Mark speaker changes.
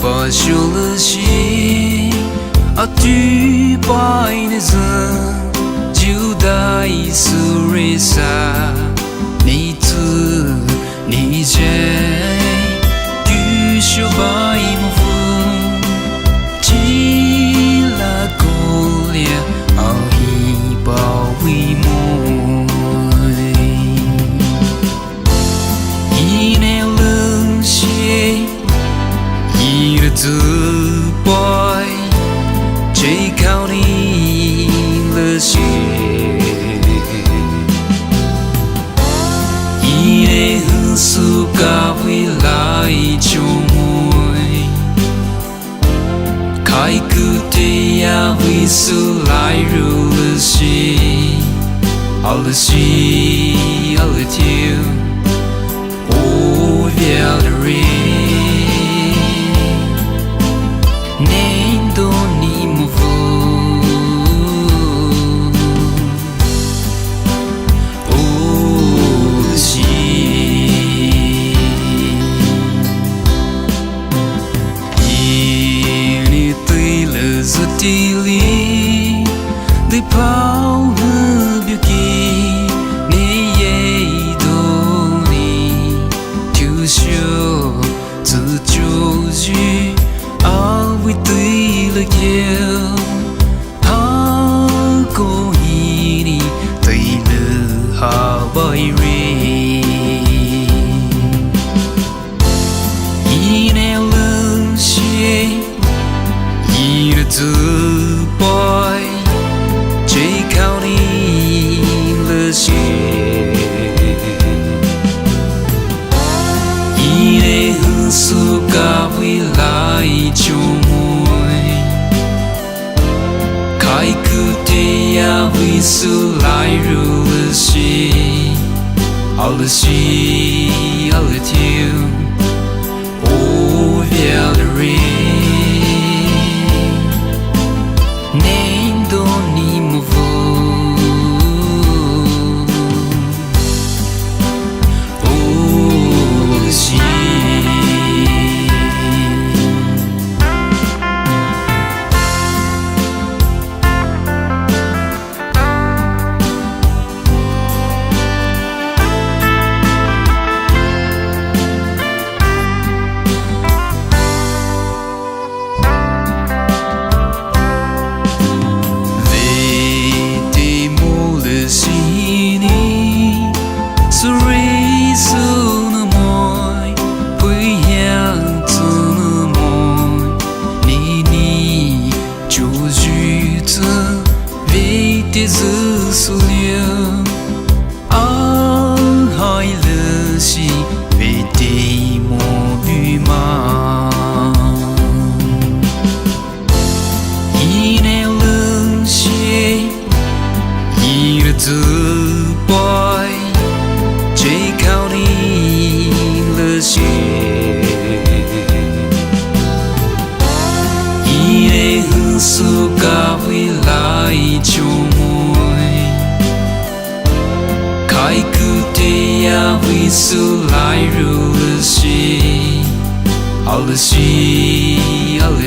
Speaker 1: 把修了心啊，举白的人就在苏瑞萨，你自你在，举修白木夫，只拉过了啊一包为梦，一年冷血。一日自白，最靠你了些。一年很暑假回来就没，开个天呀会是来入了心，好了心，好了天，我要的人。nem do ni mo fu o si ini tui le zati li de pau le biu ki ni ye do ni tu xiu zi jiu ji为对了腰，他故意你对了好白人，一年冷血，一日自白，最靠你了些，一年很暑假回来就。开个天呀会是来入了心，好了心，好了天，我要的人。nem do ni mo fu si自苏了，安海了西被地莫雨嘛，一年冷血，一日自白，最靠你了些，一年很暑假回来就。开个天呀会是来入了心，好了心，好了